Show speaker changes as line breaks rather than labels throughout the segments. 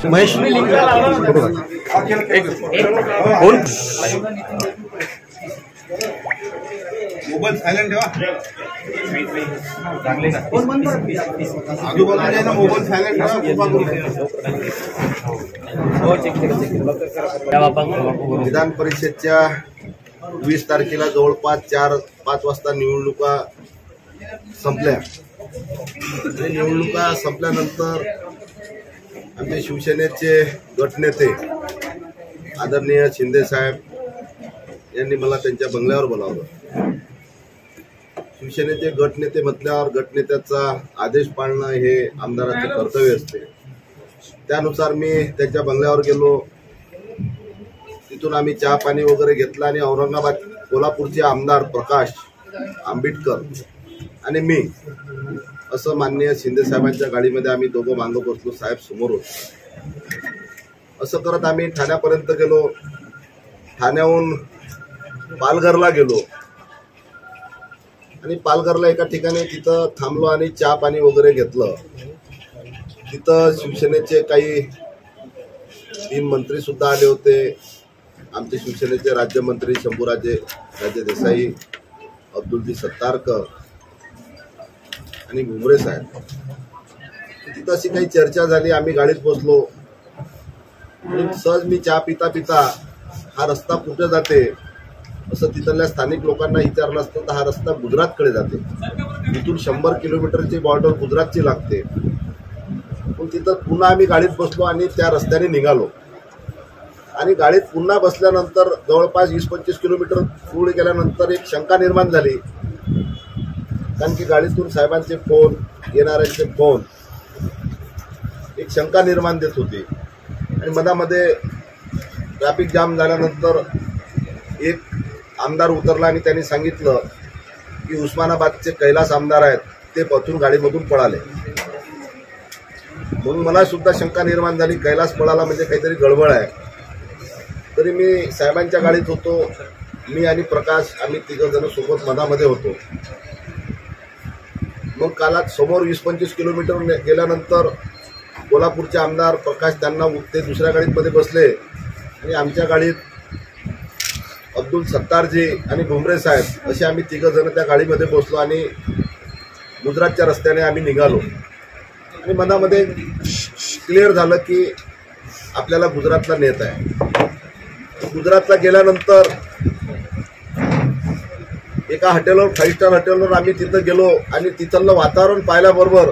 महेश
कोण
mobile silent ठेवा आजूबाजूला ना मोबाईल सायलेंट ठेवा। विधान परिषदच्या 20 तारखेला जवळपास 4-5 वाजता निवडणुका संपल्या। निवडणुका संपल्यानंतर आमचे शिवसेनेचे गटनेते आदरणीय शिंदे साहेब यांनी मला त्यांच्या बंगल्यावर बोलावलं। शिवसेनेचे गटनेते म्हटल्यावर गटनेत्याचा आदेश पाळणं हे आमदाराचे कर्तव्य असते। त्यानुसार मी त्यांच्या बंगल्यावर गेलो। तिथून आम्ही चहा पाणी वगैरे घेतला आणि औरंगाबाद कोल्हापूरचे आमदार प्रकाश आंबेडकर आणि मी असं माननीय शिंदे साहेबांच्या गाडीमध्ये आम्ही दोघं मागं बसलो। साहेब समोर होते। असं करत आम्ही ठाण्यापर्यंत गेलो। ठाण्याहून पालघरला गेलो आणि पालघरला एका ठिकाणी तिथं थांबलो आणि चहा पाणी वगैरे घेतलं। तिथं शिवसेनेचे काही 3 मंत्री सुद्धा आले होते। आमचे शिवसेनेचे राज्यमंत्री शंभूराजे देसाई, अब्दुलजी सत्तारकर आणि भुमरे साहेब। तिथं अशी काही चर्चा झाली। आम्ही गाडीत बसलो आणि सहज मी चहा पिता पिता हा रस्ता कुठे जाते असं तिथल्या स्थानिक लोकांना विचारलं असतं तर हा रस्ता गुजरातकडे जाते। तिथून 100 किलोमीटरची बॉर्डर गुजरातची लागते। पण तिथं पुन्हा आम्ही गाडीत बसलो आणि त्या रस्त्याने निघालो आणि गाडीत पुन्हा बसल्यानंतर जवळपास 20-25 किलोमीटर पुढे गेल्यानंतर एक शंका निर्माण झाली। कारण की गाडीतून साहेबांचे फोन, येणाऱ्यांचे फोन एक शंका निर्माण देत होती आणि मधामध्ये ट्रॅफिक जाम झाल्यानंतर एक आमदार उतरला आणि त्यांनी सांगितलं की उस्मानाबादचे कैलास आमदार आहेत, ते पथून गाडीमधून पळाले। म्हणून मला सुद्धा शंका निर्माण झाली, कैलास पळाला म्हणजे काहीतरी गडबड आहे। तरी मी साहेबांच्या गाडीत होतो। मी आणि प्रकाश आम्ही 3 जण सोबत मधामध्ये होतो। मग कालात समोर 20-25 किलोमीटर गेल्यानंतर कोल्हापूरचे आमदार प्रकाश त्यांना ते दुसऱ्या गाडीमध्ये बसले आणि आमच्या गाडीत अब्दुल सत्तारजी आणि भुमरे साहेब असे आम्ही 3 जण त्या गाडीमध्ये बसलो आणि गुजरातच्या रस्त्याने आम्ही निघालो। आणि मनामध्ये क्लिअर झालं की आपल्याला गुजरातला नेत आहे। गुजरातला गेल्यानंतर एका हॉटेलवर 5 स्टार हॉटेलवर आम्ही तिथं गेलो आणि तिथलं वातावरण पाहिल्याबरोबर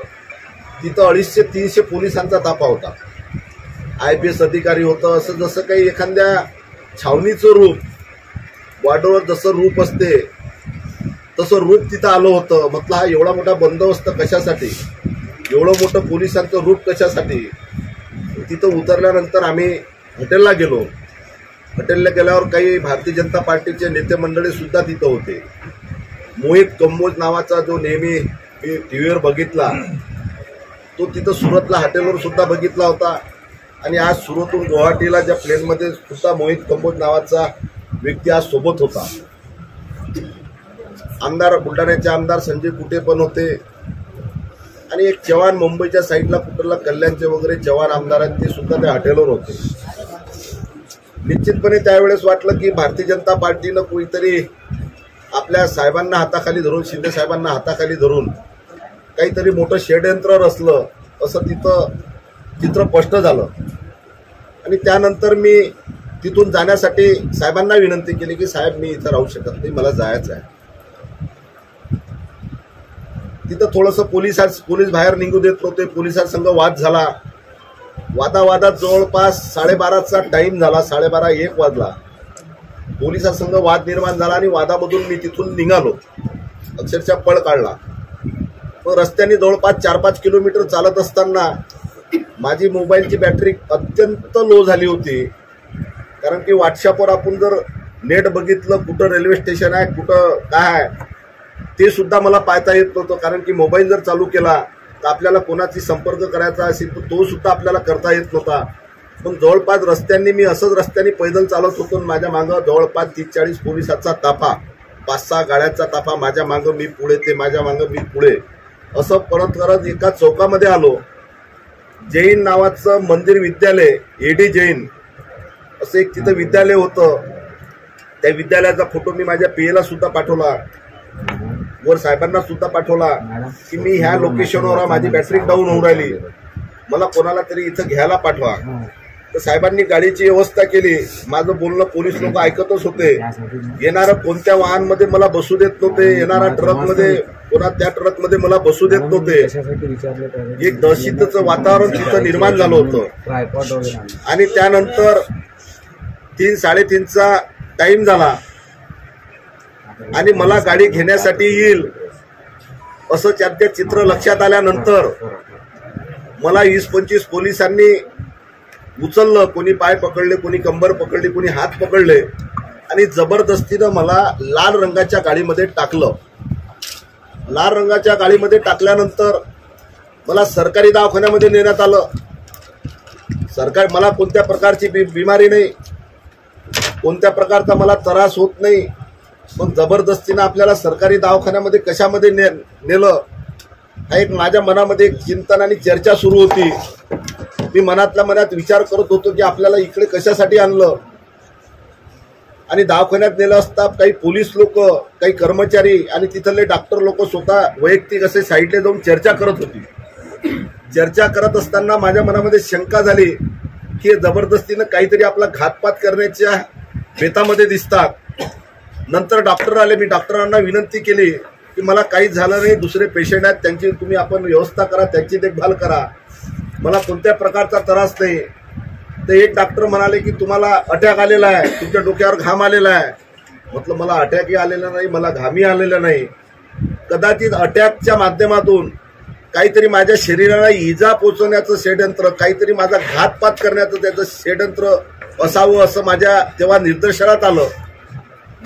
तिथं 250-300 पोलिसांचा ताफा होता। IPS अधिकारी होतं। असं जसं काही एखाद्या छावणीचं रूप, बॉर्डरवर जसं रूप असते तसं रूप तिथं आलं होतं। म्हटलं हा एवढा मोठा बंदोबस्त कशासाठी, एवढं मोठं पोलिसांचं रूप कशासाठी। तिथं उतरल्यानंतर आम्ही हॉटेलला गेलो। हॉटेलला गेल्यावर काही भारतीय जनता पार्टीचे नेते मंडळी सुद्धा तिथं होते। मोहित कंबोज नावाचा जो नेहमी टीव्हीवर बघितला तो तिथं सुरतला हॉटेलवर सुद्धा बघितला होता आणि आज सुरतहून गुवाहाटीला ज्या प्लेनमध्ये सुद्धा मोहित कंबोज नावाचा व्यक्ती आज सोबत होता। आमदार बुलढाण्याचे आमदार संजय कुटे पण होते आणि एक चव्हाण मुंबईच्या साईडला कुठला कल्याणचे वगैरे चव्हाण आमदार आहेत ते सुद्धा त्या हॉटेलवर होते। निश्चितपणे त्यावेळेस वाटलं की भारतीय जनता पार्टीनं कोणीतरी आपल्या साहेबांना हाताखाली धरून, शिंदे साहेबांना हाताखाली धरून काहीतरी मोठं षड्यंत्र रचलं असं तिथं चित्र स्पष्ट झालं। आणि त्यानंतर मी तिथून जाण्यासाठी साहेबांना विनंती केली की साहेब मी इथं राहू शकत नाही, मला जायचं आहे। तिथं थोडंसं पोलीस बाहेर निघू देत नव्हते। पोलिसांसंग वाद झाला। वादावादात जवळपास 12:30चा टाइम झाला। 12:30-1 वाजला। पोलिसांसंग वाद निर्माण झाला आणि वादामधून मी तिथून निघालो। अक्षरशः पळ काढला। पण रस्त्याने जवळपास 4-5 किलोमीटर चालत असताना माझी मोबाईलची बॅटरी अत्यंत लो झाली होती। कारण की व्हॉट्सअपवर आपण जर नेट बघितलं कुठं रेल्वे स्टेशन आहे, कुठं काय आहे ते सुद्धा मला पाहता येत नव्हतं। कारण की मोबाईल जर चालू केला तर आपल्याला कोणाशी संपर्क करायचा असेल तर तो सुद्धा आपल्याला करता येत नव्हता। पण जवळपास रस्त्यांनी मी असंच रस्त्याने पैदल चालत होतो। माझ्या मागं जवळपास 30-40 पोलिसांचा ताफा, 5-6 गाड्यांचा ताफा, माझ्या मागं मी पुढे, ते माझ्या मागं मी पुढे, असं परत करत एका चौकामध्ये आलो। जैन नावाचं मंदिर विद्यालय, एडी जैन असं एक तिथं विद्यालय होतं. त्या विद्यालयाचा फोटो मी माझ्या पीएला सुद्धा पाठवला, वर साहेबांना सुद्धा पाठवला की मी ह्या लोकेशनवर माझी बॅटरी डाऊन होऊन राहिली, मला कोणाला तरी इथं घ्यायला पाठवा. तर साहेबांनी गाडीची व्यवस्था केली. माझं बोलणं पोलीस लोक ऐकतच होते. येणारं कोणत्या वाहनमध्ये मला बसू देत नव्हते, येणारा ट्रकमध्ये त्या ट्रकमध्ये मला बसू देत नव्हते. एक दहशतीचं वातावरण तिथं निर्माण झालं होतं. आणि त्यानंतर 3-3:30चा टाइम झाला आणि मला गाडी घेण्यासाठी येईल असं त्याचे चित्र लक्षात आल्यानंतर मला 20-25 पोलिसांनी उचललं. कोणी पाय पकडले, कोणी कंबर पकडली, कोणी हात पकडले आणि जबरदस्तीनं मला लाल रंगाच्या गाडीमध्ये टाकलं. लाल रंगाच्या गाडीमध्ये टाकल्यानंतर मला सरकारी दवाखान्यामध्ये नेण्यात आलं. मला कोणत्या प्रकारची बिमारी नाही, कोणत्या प्रकारचा मला त्रास होत नाही. मग जबरदस्तीनं आपल्याला सरकारी दवाखान्यामध्ये कशामध्ये नेलं, हा एक माझ्या मनामध्ये एक चिंतन आणि चर्चा सुरू होती. मी मनातल्या मनात विचार करत होतो की आपल्याला इकडे कशासाठी आणलं. आणि दवाखान्यात नेलं असता काही पोलीस लोक, काही कर्मचारी आणि तिथले डॉक्टर लोक स्वतः वैयक्तिक असे साईडला जाऊन चर्चा करत होती. चर्चा करत असताना माझ्या मनामध्ये शंका झाली की जबरदस्तीनं काहीतरी आपला घातपात करण्याच्या बेतामध्ये दिसतात. नंतर डॉक्टर आले. मी डॉक्टरांना विनंती केली की मला काहीच झालं नाही, दुसरे पेशंट आहेत त्यांची तुम्ही आपण व्यवस्था करा, त्यांची देखभाल करा, मला कोणत्या प्रकारचा त्रास नाही. तर एक डॉक्टर म्हणाले की तुम्हाला अटॅक आलेला आहे, तुमच्या डोक्यावर घाम आलेला आहे. म्हटलं मला अटॅकही आलेला नाही, मला घामही आलेला नाही. कदाचित अटॅकच्या माध्यमातून काहीतरी माझ्या शरीराला इजा पोचवण्याचं षडयंत्र, काहीतरी माझा घातपात करण्याचं त्याचं षडयंत्र असावं असं माझ्या तेव्हा निदर्शनात आलं.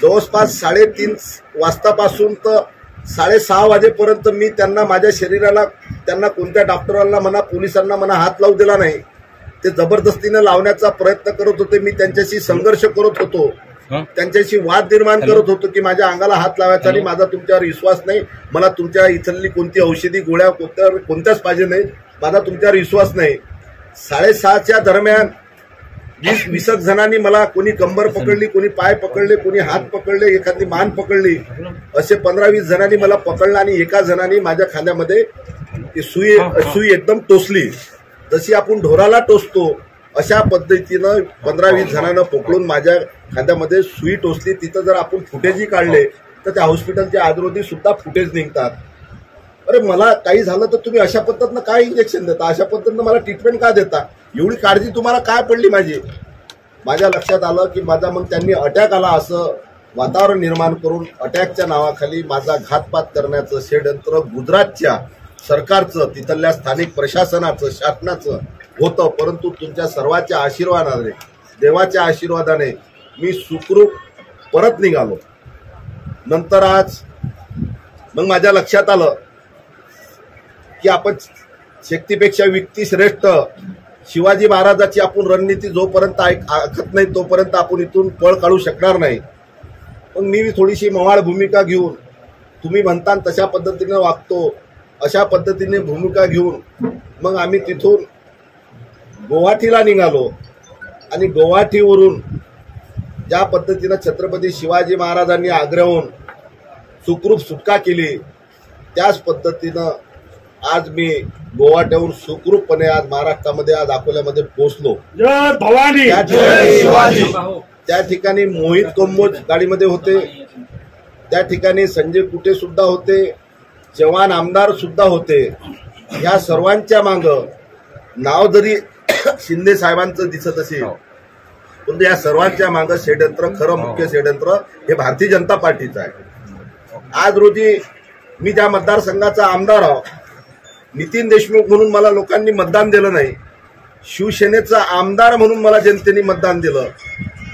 जवळपास 3:30 वाजतापासून तर 6:30 वाजेपर्यंत मी त्यांना माझ्या शरीराला, त्यांना कोणत्या डॉक्टरांना म्हणा, पोलिसांना म्हणा, हात लावू दिला नाही. ते जबरदस्तीने लावण्याचा प्रयत्न करत होते. मी त्यांच्याशी संघर्ष करत होतो, त्यांच्याशी वाद निर्माण करत होतो की माझ्या अंगाला हात लावायचा नाही, माझा तुमच्यावर विश्वास नाही, मला तुमच्या इथली कोणती औषधी गोळ्या कोणत्याच पाहिजे नाही, माझा तुमच्यावर विश्वास नाही. 6:30च्या दरम्यान 20 जणांनी मला, कोणी कंबर पकडली, कोणी पाय पकडले, कोणी हात पकडले, एखादी मान पकडली, असे 15-20 जणांनी मला पकडलं आणि एका जणांनी माझ्या खांद्यामध्ये सुई एकदम टोचली. जशी आपण ढोराला टोचतो अशा पद्धतीनं 15-20 जणांना पकडून माझ्या खांद्यामध्ये सुई टोचली. तिथं जर आपण फुटेजही काढले तर त्या हॉस्पिटलच्या आजरोधी सुद्धा फुटेज निघतात. अरे मला काही झालं तर तुम्ही अशा पद्धतीनं काय इंजेक्शन देता, अशा पद्धतीनं मला ट्रीटमेंट का देता, एवढी काळजी तुम्हाला काय पडली माझी. माझ्या लक्षात आलं की माझा मग त्यांनी अटॅक आला असं वातावरण निर्माण करून अटॅकच्या नावाखाली माझा घातपात करण्याचं षडयंत्र गुजरातच्या सरकारचं, तिथल्या स्थानिक प्रशासनाचं, शासनाचं होतं. परंतु तुमच्या सर्वांच्या आशीर्वादाने, देवाच्या आशीर्वादाने मी सुखरूप परत निघालो. नंतर आज मग माझ्या लक्षात आलं की आपण शक्तीपेक्षा व्यक्ती श्रेष्ठ, शिवाजी महाराजाची आपण रणनीती जोपर्यंत ऐकत नाही तोपर्यंत आपण इथून पळ काढू शकणार नाही. पण मी थोडीशी मवाळ भूमिका घेऊन, तुम्ही म्हणता तशा पद्धतीने वागतो, अशा पद्धतीने भूमिका घेऊन मग आम्ही तिथून गुवाहाटीला निघालो. आणि गुवाहाटीवरून ज्या पद्धतीनं छत्रपती शिवाजी महाराजांनी आग्र्याहून सुखरूप सुटका केली, त्याच पद्धतीनं आज मी गुवाहाटीहून सुखरूपपणे आज महाराष्ट्रामध्ये, आज अकोल्यामध्ये पोहोचलो. त्या ठिकाणी मोहित कंबोज गाडीमध्ये होते, त्या ठिकाणी संजय कुटे सुद्धा होते, जवान आमदार सुद्धा होते. ह्या सर्वांच्या माग नाव जरी शिंदे साहेबांचं दिसत असेल, पण या सर्वांच्या माग षडयंत्र, खरं मुख्य षडयंत्र हे भारतीय जनता पार्टीचं आहे. आज रोजी मी ज्या मतदारसंघाचा आमदार आहो, नितीन देशमुख म्हणून मला लोकांनी मतदान दिलं नाही, शिवसेनेचा आमदार म्हणून मला जनतेने मतदान दिलं.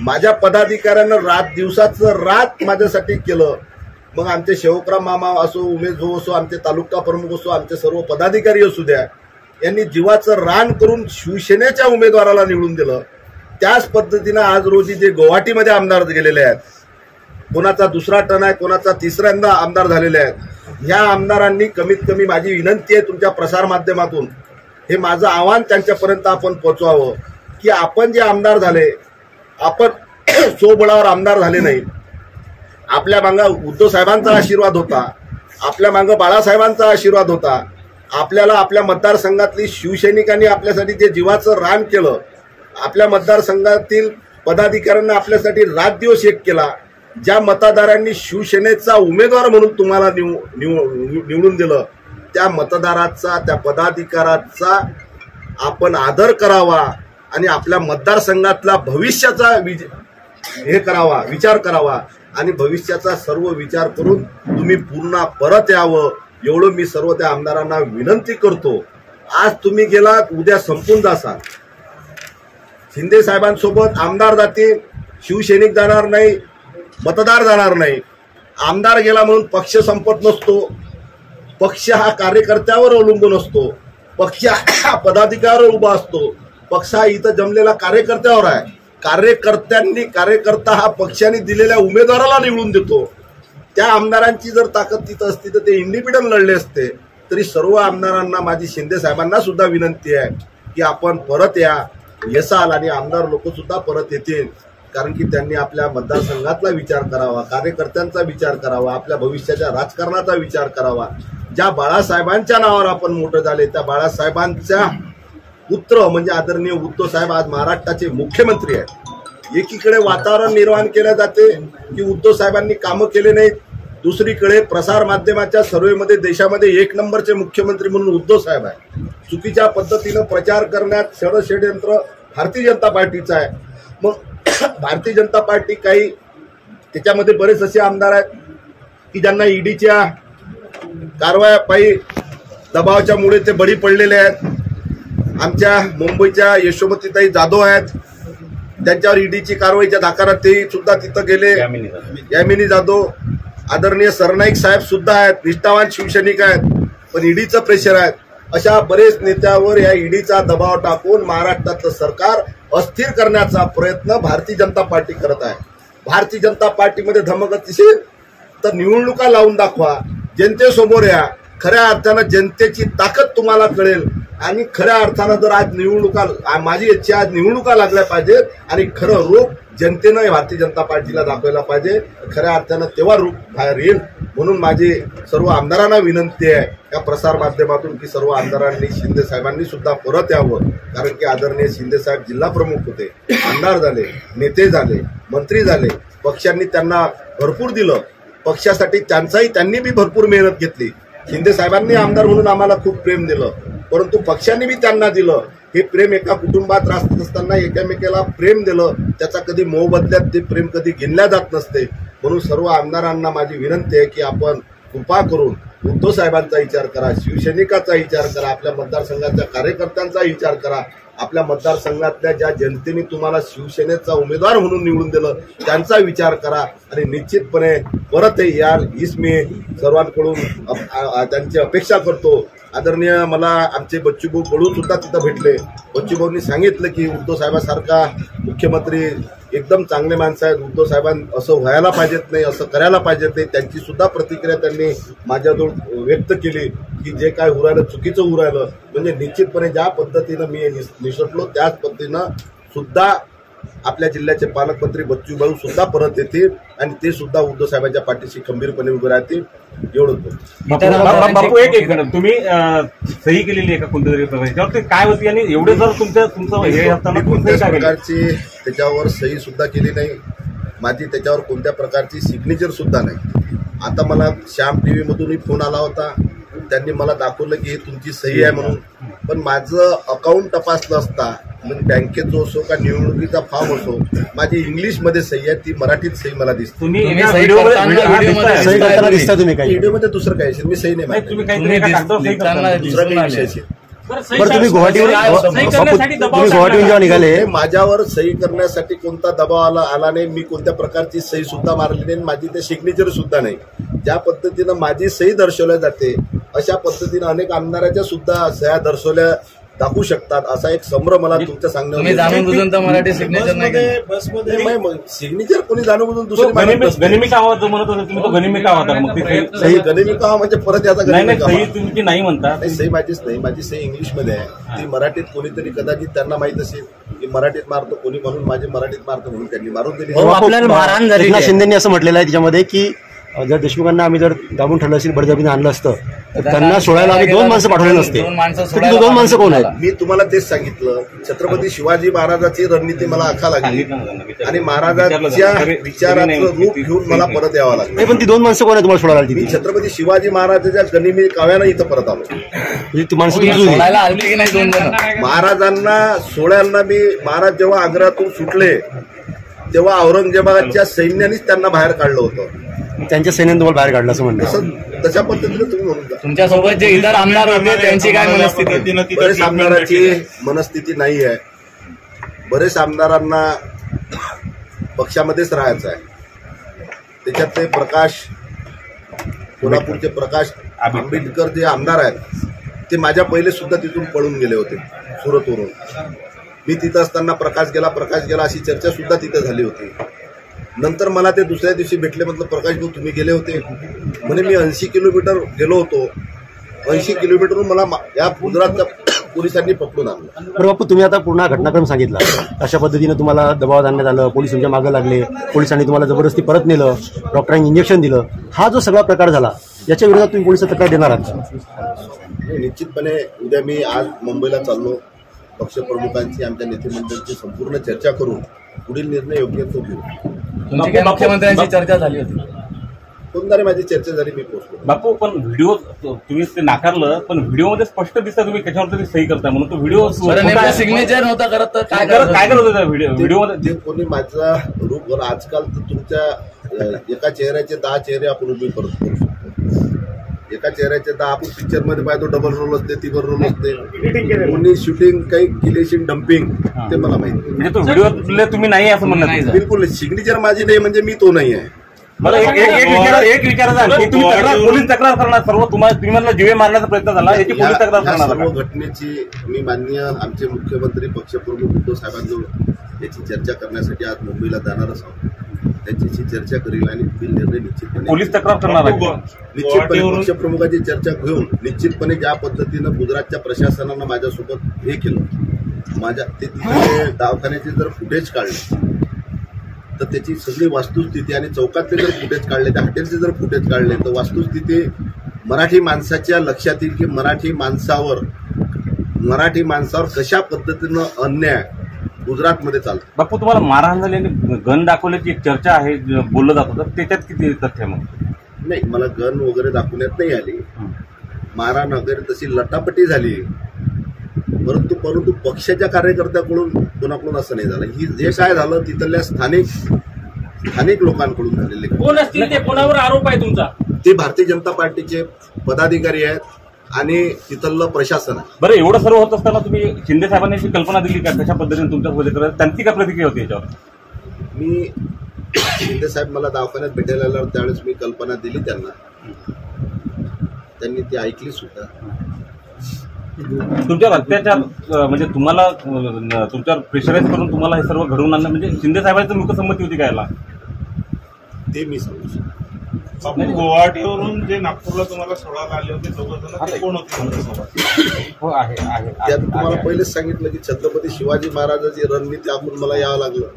माझ्या पदाधिकाऱ्यांना दिवसाचं रात माझ्यासाठी केलं. मग आमचे शेवकराम मामा असो, उमेश भाऊ असो, आमचे तालुका प्रमुख असो, आमचे सर्व पदाधिकारी असू द्या, यांनी जीवाचं रान करून शिवसेनेच्या उमेदवाराला निवडून दिलं. त्याच पद्धतीनं आज रोजी जे गुवाहाटीमध्ये आमदार गेलेले आहेत, कोणाचा दुसरा टर्न आहे, कोणाचा तिसऱ्यांदा आमदार झालेले आहेत, ह्या आमदारांनी कमीत कमी, माझी विनंती आहे तुमच्या प्रसार माध्यमातून, हे माझं आव्हान त्यांच्यापर्यंत आपण पोचवावं की आपण जे आमदार झाले, आपण स्वबळावर आमदार झाले नाही. आपल्या मागं उद्धव साहेबांचा आशीर्वाद होता, आपल्या मागं बाळासाहेबांचा आशीर्वाद होता. आपल्याला आपल्या मतदारसंघातली शिवसैनिकांनी आपल्यासाठी जे जीवाचं रान केलं, आपल्या मतदारसंघातील पदाधिकाऱ्यांना आपल्यासाठी रात दिवस एक केला. ज्या मतदारांनी शिवसेनेचा उमेदवार म्हणून तुम्हाला निवडून दिलं, त्या मतदाराचा, त्या पदाधिकाराचा आपण आदर करावा आणि आपल्या मतदारसंघातला भविष्याचा विचार करावा आणि भविष्याचा सर्व विचार करून तुम्ही पुन्हा परत यावं, एवढं मी सर्व त्या आमदारांना विनंती करतो. आज तुम्ही गेलात, उद्या संपून जासाल. शिंदे साहेबांसोबत आमदार जातील, शिवसैनिक जाणार नाही, मतदार जाणार नाही. आमदार गेला म्हणून पक्ष संपत नसतो. पक्ष हा कार्यकर्त्यावर अवलंबून असतो, पक्ष हा पदाधिकाऱ्यावर उभा असतो. पक्ष हा इथं जमलेला कार्यकर्त्यावर आहे. कार्यकर्ता हा पक्षाने दिलेल्या उमेदवाराला निवडून देतो. त्या आमदारांची जर ताकद तिथं असती तर ते इंडिपेंडंट लढले असते. तरी सर्व आमदारांना, माझी शिंदे साहेबांना सुद्धा विनंती आहे की आपण परत येसाल आणि आमदार लोक सुद्धा परत येतील. कारण की त्यांनी आपल्या मतदारसंघातला विचार करावा, कार्यकर्त्यांचा विचार करावा, आपल्या भविष्याच्या राजकारणाचा विचार करावा. ज्या बाळासाहेबांच्या नावावर आपण मोठं झाले, त्या बाळासाहेबांच्या पुत्र म्हणजे आदरणीय उद्धव साहेब आज महाराष्ट्राचे मुख्यमंत्री आहेत. एकीकडे वातावरण निर्माण केले जाते की उद्धव साहेबांनी कामं केले नाहीत, दुसरीकडे प्रसार माध्यमाच्या सर्वेमध्ये देशामध्ये 1 नंबरचे मुख्यमंत्री म्हणून उद्धव साहेब आहे. चुकीच्या पद्धतीनं प्रचार करण्यात षडयंत्र भारतीय जनता पार्टीचं आहे. मग भारतीय जनता पार्टी काही त्याच्यामध्ये बरेच असे आमदार आहेत की ज्यांना ईडीच्या कारवायापायी दबावाच्या मुळे ते बळी पडलेले आहेत. आमच्या मुंबईच्या यशोमतीताई जाधव आहेत, त्यांच्यावर ईडीची कारवाईच्या धाकारात ते सुद्धा तिथं गेले. यामिनी जाधव, आदरणीय सरनाईक साहेब सुद्धा आहेत, निष्ठावान शिवसैनिक आहेत, पण ईडीचं प्रेशर आहे. अशा बरेच नेत्यावर या ईडीचा दबाव टाकून महाराष्ट्रातलं सरकार अस्थिर करण्याचा प्रयत्न भारतीय जनता पार्टी करत आहे. भारतीय जनता पार्टीमध्ये धमक असेल तर निवडणुका लावून दाखवा, जनतेसमोर या. खऱ्या अर्थानं जनतेची ताकद तुम्हाला कळेल आणि खऱ्या अर्थानं जर आज माझी इच्छा आज निवडणुका लागल्या पाहिजेत आणि खरं रूप जनतेनं भारतीय जनता पार्टीला दाखवायला पाहिजे. खऱ्या अर्थानं तेव्हा रूप बाहेर येईल. म्हणून माझी सर्व आमदारांना विनंती आहे या प्रसार माध्यमातून की सर्व आमदारांनी, शिंदे साहेबांनी सुद्धा परत यावं. कारण की आदरणीय शिंदे साहेब जिल्हा प्रमुख होते, आमदार झाले, नेते झाले, मंत्री झाले. पक्षांनी त्यांना भरपूर दिलं, पक्षासाठी त्यांनी बी भरपूर मेहनत घेतली. शिंदे साहेबांनी आमदार म्हणून आम्हाला खूप प्रेम दिलं, परंतु पक्षांनी बी त्यांना दिलं. हे प्रेम एका कुटुंबात राहत असताना एकामेकाला प्रेम दिलं, त्याचा कधी मोबदल्यात ते प्रेम कधी गिनल्या जात नसते. म्हणून सर्व आमदारांना माझी विनंती आहे की आपण कृपा करून उद्धव साहेबांचा विचार करा, शिवसैनिकाचा विचार करा, आपल्या मतदारसंघाच्या कार्यकर्त्यांचा विचार करा. आपल्या मतदारसंघातल्या ज्या जनतेने तुम्हाला शिवसेनेचा उमेदवार म्हणून निवडून दिलं त्यांचा विचार करा आणि निश्चितपणे परत याल हीच मी सर्वांकडून त्यांची अपेक्षा करतो. आदरणीय मला आमचे बच्चूभाऊ कडू सुद्धा तिथं भेटले. बच्चूभाऊंनी सांगितलं की उद्धव साहेबांसारखा मुख्यमंत्री एकदम चांगले माणसं आहेत, उद्धव साहेबांनी असं व्हायला पाहिजेत नाही, असं करायला पाहिजेत नाही. त्यांची सुद्धा प्रतिक्रिया त्यांनी माझ्याजवळ व्यक्त केली की जे काय उरायलं चुकीचं उरायलं. म्हणजे निश्चितपणे ज्या पद्धतीनं मी निसटलो त्याच पद्धतीनं सुद्धा आपल्या जिल्ह्याचे पालकमंत्री बच्चूभाऊ सुद्धा परत येतील आणि ते सुद्धा उद्धव साहेबांच्या पाठीशी खंबीरपणे उभे राहतील. एवढंच.
बापू एक तुम्ही सही केलेली आहे का कोणत्या काय होती आणि एवढे जर तुमचं हे असताना
कोणत्या प्रकारची त्याच्यावर सही सुद्धा केली नाही, माझी त्याच्यावर कोणत्या प्रकारची सिग्नेचर सुद्धा नाही. आता मला श्याम टीव्ही मधूनही फोन आला होता, त्यांनी मला दाखवलं की तुमची सही आहे म्हणून. पण माझं अकाउंट तपासलं असता म्हणजे बँकेचं असो का निवडणुकीचा फॉर्म असो, माझी इंग्लिशमध्ये सही आहे, ती मराठीत सही मला दिसते. व्हिडिओमध्ये दुसरं काय असेल, मी सही नाही माहिती, दुसरं काही विषय असेल.
तुम्ही गुवाहाटीहून जेव्हा निघाले,
माझ्यावर सही करण्यासाठी कोणता दबाव आला नाही. मी कोणत्या प्रकारची सही सुद्धा मारली नाही, माझी ते सिग्नेचर सुद्धा नाही. ज्या पद्धतीनं माझी सही दर्शवल्या जाते अशा पद्धतीनं अनेक आमदाराच्या सुद्धा सह्या दर्शवल्या दाखवू शकतात असा एक संभ्रम मला तुमच्या
तुम्ही जाणून बुजून तर मराठी सिग्नेचर नाही
बसमध्ये सिग्नेचर कोणी जाणून बुजून दुसरी
गनिमिक आवाज जो म्हणत होता तुम्ही, तो गनिमिक आवाज आहे. मग ती
सही गनिमिक आवाज म्हणजे परत याचा
नाही
गनिमिक
सही
आवाज.
तुम्ही नाही म्हणता.
नाही, सही माझीच नाही, माझी सही इंग्लिशमध्ये आहे. ती मराठीत कोणीतरी कदाचित त्यांना माहित असेल की मराठीत मारतो कोणी म्हणून माझी मराठीत मारतो म्हणून त्यांनी मारून दिली.
आपल्याला मारहाण झाली.
एकनाथ शिंदेंनी असं म्हटलेलं आहे त्याच्यामध्ये की जर देशमुखांना आम्ही जर दाबून ठरलं असेल, बळजबरीने आणलं असतं तर त्यांना सोडायला आम्ही 2 माणसं पाठवले नसते. तर 2 माणसं कोण आहेत?
मी तुम्हाला तेच सांगितलं, छत्रपती शिवाजी महाराजांची रणनीती मला आखा लागली आणि महाराजांच्या विचाराचं रूप घेऊन मला परत यावं लागलं.
नाही, पण ती 2 माणसं कोण आहे तुम्हाला सोडायला
मी
तिथे?
छत्रपती शिवाजी महाराजांच्या गनिमी काव्यानं इथं परत आलो.
म्हणजे ती माणसं तुमची होती.
सोडायला आली की नाही 2 जण?
महाराजांना सोडायला मी महाराज जेव्हा आग्र्यातून सुटले तेव्हा औरंगजेबाच्या सैन्यानेच त्यांना बाहेर काढलं होतं.
त्यांच्या सैन्याने तुम्हाला बाहेर काढलं असं म्हणणं.
तशा पद्धतीने तुम्ही म्हणून जा.
तुमच्यासोबत जे इतर आमदार होते त्यांची काय मनस्थिती?
बरेच आमदारांची मनस्थिती नाही आहे. बरेच आमदारांना पक्षामध्येच राहायचं आहे. त्याच्यातले प्रकाश, कोल्हापूरचे प्रकाश आंबेडकर जे आमदार आहेत ते माझ्या पहिले सुद्धा तिथून पळून गेले होते सुरतवरून. मी तिथं असताना प्रकाश गेला अशी चर्चा सुद्धा तिथे झाली होती. नंतर मला ते दुसऱ्या दिवशी भेटले, म्हटलं प्रकाश भाऊ तुम्ही गेले होते म्हणे. मी 80 किलोमीटर गेलो होतो. 80 किलोमीटरहून मला या गुजरातच्या पोलिसांनी पकडून आणलं.
बरं बापू, तुम्ही आता पूर्ण घटनाक्रम सांगितला. अशा पद्धतीनं तुम्हाला दबावात आणण्यात आलं, पोलीस तुमच्या मागं लागले, पोलिसांनी तुम्हाला जबरदस्ती परत नेलं, डॉक्टरांनी इंजेक्शन दिलं. हा जो सगळा प्रकार झाला याच्या विरोधात तुम्ही पोलिसात तक्रार देणार आहात?
निश्चितपणे उद्या मी आज मुंबईला चाललो. पक्षप्रमुखांची, आमच्या नेतेमंडळाची संपूर्ण चर्चा करून पुढील निर्णय योग्य तो घेऊ.
तुमची काय मुख्यमंत्र्यांची चर्चा झाली होती?
कोणतरी माझी चर्चा झाली, मी पोहोचलो.
बापू, पण व्हिडिओ तुम्ही ते नाकारलं, पण व्हिडिओमध्ये स्पष्ट दिसतं तुम्ही त्याच्यावर तरी सही करता म्हणून तो व्हिडिओ
सिग्नेचर नव्हता करत तर
काय करत होता व्हिडिओमध्ये?
जे कोणी माझा रूप, आजकाल तर तुमच्या एका चेहऱ्याचे 10 चेहरे आपण उभे करू शकतो. एका चेहऱ्याचे 10 आपण पिक्चर मध्ये पाहतो, डबल रोल असते, तिबर रोल असते. कोणी शूटिंग काही केली डम्पिंग ते मला माहिती.
म्हणजे तो व्हिडिओ तुम्ही नाही असं म्हणणं?
बिलकुल सिग्नेचर माझी नाही म्हणजे मी तो नाही आहे.
मला एक विचारायचं की तुम्ही पोलीस तक्रार करणार सर्व तुम्ही म्हणलं जीवे मारण्याचा प्रयत्न झाला, याची पोलीस तक्रार करणार?
सर्व घटनेची मी माननीय आमचे मुख्यमंत्री पक्षप्रमुख उद्धव साहेबांजवळ याची चर्चा करण्यासाठी आज मुंबईला जाणारच आहोत. त्यांच्याशी चर्चा करील आणि पुढील निर्णय निश्चितपणे
पोलीस तक्रार करणार आहे.
निश्चितपणे पक्षप्रमुखाची चर्चा घेऊन निश्चितपणे ज्या पद्धतीनं गुजरातच्या प्रशासनानं माझ्यासोबत हे केलं, ते तिथे दवाखान्याचे जर फुटेज काढले तर त्याची सगळी वस्तुस्थिती आणि चौकातले जर फुटेज काढले, त्या हॉटेलचे जर फुटेज काढले तर वस्तुस्थिती मराठी माणसाच्या लक्षात येईल की मराठी माणसावर कशा पद्धतीनं अन्याय गुजरातमध्ये चालतो.
बापू, तुम्हाला मारहाण झाली आणि गन दाखवल्याची एक चर्चा आहे, बोललं जात होतं, त्याच्यात किती तथ्य? मग
नाही, मला गन वगैरे दाखवण्यात नाही आली, मारहाण वगैरे तशी लटापटी झाली, परंतु पक्षाच्या कार्यकर्त्याकडून कोणाकडून असं नाही झालं. ही जे काय झालं तिथल्या स्थानिक लोकांकडून झालेले.
कोण असतील ते? कोणावर आरोप आहे तुमचा?
ते भारतीय जनता पार्टीचे पदाधिकारी आहेत आणि तिथलं प्रशासन आहे.
बरं, एवढं सर्व होत असताना तुम्ही शिंदे साहेबांनी अशी कल्पना दिली का कशा पद्धतीने तुमच्यासोबत करत? त्यांची काय प्रतिक्रिया होती याच्यावर?
मी शिंदे साहेब मला दवाखान्यात भेटायला आल्यावर त्यावेळेस मी कल्पना दिली त्यांना, त्यांनी ती ऐकली सुद्धा.
तुमच्यावर अत्याचार म्हणजे तुम्हाला तुमच्यावर प्रेशराईज करून तुम्हाला हे सर्व घडवून आणलं, म्हणजे शिंदे साहेबांची लोकसंमती होती का याला?
ते मी सांगू शकतो.
गुवाहाटीवरून जे नागपूरला तुम्हाला सोडायला आले होते 2 जण, ते कोण होते?
हो, आहे.
त्यात तुम्हाला पहिलेच सांगितलं की छत्रपती शिवाजी महाराजांची रणनीती आपण मला यावं लागलं.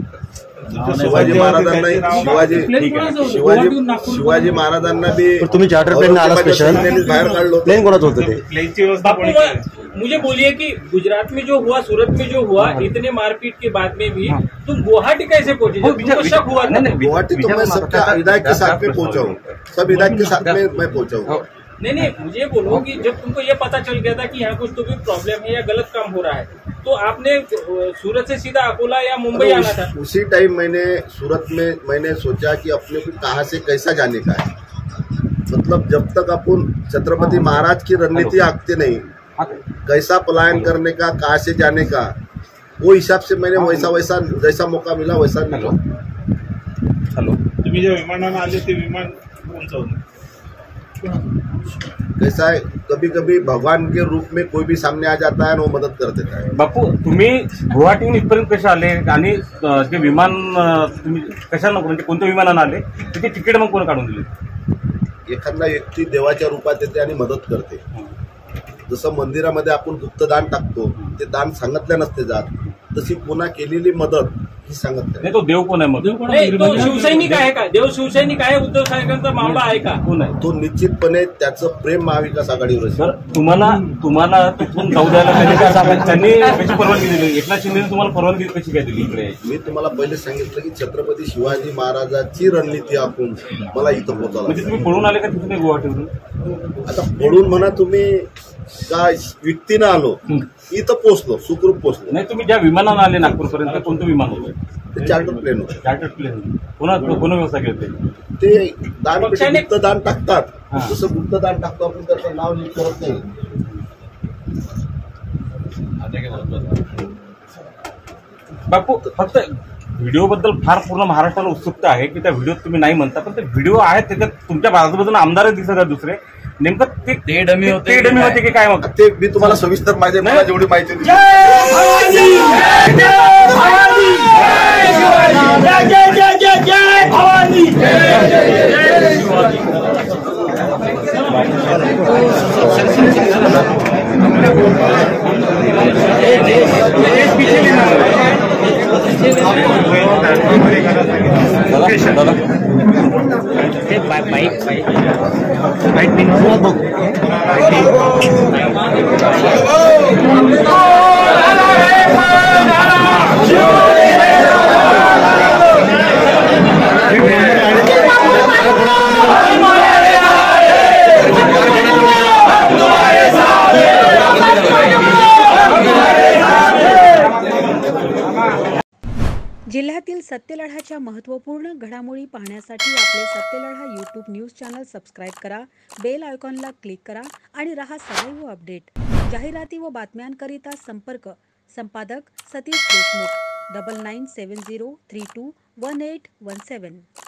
शिवाजी महाराजांना शिवाजी महाराजांना भी
तुम्ही चार्टर प्लेन आला स्पेशल
बाहेर काढलो.
प्लेन कोणाचं होतं ते?
प्लेनची व्यवस्था कोणी केली?
मुझे बोलिए कि गुजरात में जो हुआ, सूरत में जो हुआ, इतने मारपीट के बाद में भी तुम गुवाहाटी कैसे पहुंचे? तुमको शक हुआ था?
गुवाहाटी तो मैं सबका हिदायत के साथ में पहुंचा हूँ, सब हिदायत के साथ में मैं पहुंचा हूँ.
नहीं, मुझे बोलो कि जब तुमको ये पता चल गया था कि यहाँ कुछ तो भी प्रॉब्लम है या गलत काम हो रहा है, तो आपने सूरत से सीधा अकोला या मुंबई आना था?
उसी टाइम मैंने सोचा कि अपने को कहाँ से कैसा जाने का है. मतलब जब तक अपन छत्रपति महाराज की रणनीति आंकते नहीं, कैसा पलायन करने का, कहाँ से जाने का, वो हिसाब से मैंने वैसा जैसा मौका मिला वैसा निकला.
हॅलो,
तुम्ही ज्या विमानानं आले ते विमान कोणचं होतं?
कैसा है, कभी कभी भगवान के रूप में कोई भी सामने आ जाता है और वो मदद कर देता है.
बापू, तुम्ही गुवाहाटीहून इथपर्यंत कसे आले आणि जे विमान तुम्ही कशाला म्हणजे कोणत्या विमानानं आले त्याची तिकीट मग कोण काढून दिली?
एखादा व्यक्ती देवाच्या रूपात येते आणि मदत करते. जसं मंदिरामध्ये आपण गुप्तदान टाकतो, ते दान सांगितल्या नसते जात, तशी पुन्हा केलेली मदत ही सांगितल्या.
नाही, तो देव कोण आहे मग?
नाही, तो शिवसैनिक आहे का? देव शिवसैनिक आहे? उद्धव साहेबांचा मावळा आहे का?
कोण आहे
तो? निश्चितपणे त्याचं प्रेम महाविकास आघाडीवर असेल.
सर, तुम्हाला तिथून जाऊ द्यायला त्यांनी कशी परवानगी दिली? एकनाथ शिंदेने तुम्हाला परवानगी कशी काय दिली इकडे?
मी तुम्हाला पहिले सांगितलं की छत्रपती शिवाजी महाराजांची रणनीती आखून मला इथं
म्हणजे
पोहोचवला.
तुम्ही पळून आले का तिथून गुवाहाटीवरून?
आता पडून म्हणा तुम्ही काय व्यक्तीनं आलो, इथं पोहोचलो, सुखरूप पोहोचलो.
नाही, तुम्ही ज्या विमानानं आले नागपूरपर्यंत कोणतं विमान होतं?
ते चार्टर प्लेन होतं.
Chartered plane. कोण व्यवस्था केली?
ते दान
पक्षाने-
गुप्तदान टाकतात.
हा.
जसं गुप्तदान टाकतो आपण त्याचं नाव लीक करत नाही.
बापू, फक्त व्हिडिओबद्दल फार पूर्ण महाराष्ट्राला उत्सुकता आहे की त्या व्हिडिओत तुम्ही नाही म्हणता, पण ते व्हिडिओ आहेत त्याच्यात तुमच्या बाजूबाजूला आमदार दिसत आहेत दुसरे. नेमकं
ते डमी होते
ते डमी होते की काय? मग
ते मी तुम्हाला सविस्तर माहिती आहे, मला जेवढी माहिती होती.
जिल्ह्यातील सत्यलढाच्या महत्त्वपूर्ण घडामोडी पाहण्यासाठी आपले Satyaladha YouTube news channel subscribe करा, बेल आयकॉनला क्लिक करा आणि रहा सदैव अपडेट. जाहिराती व बातम्यांकरिता संपर्क संपादक सतीश देशमुख 9970321817.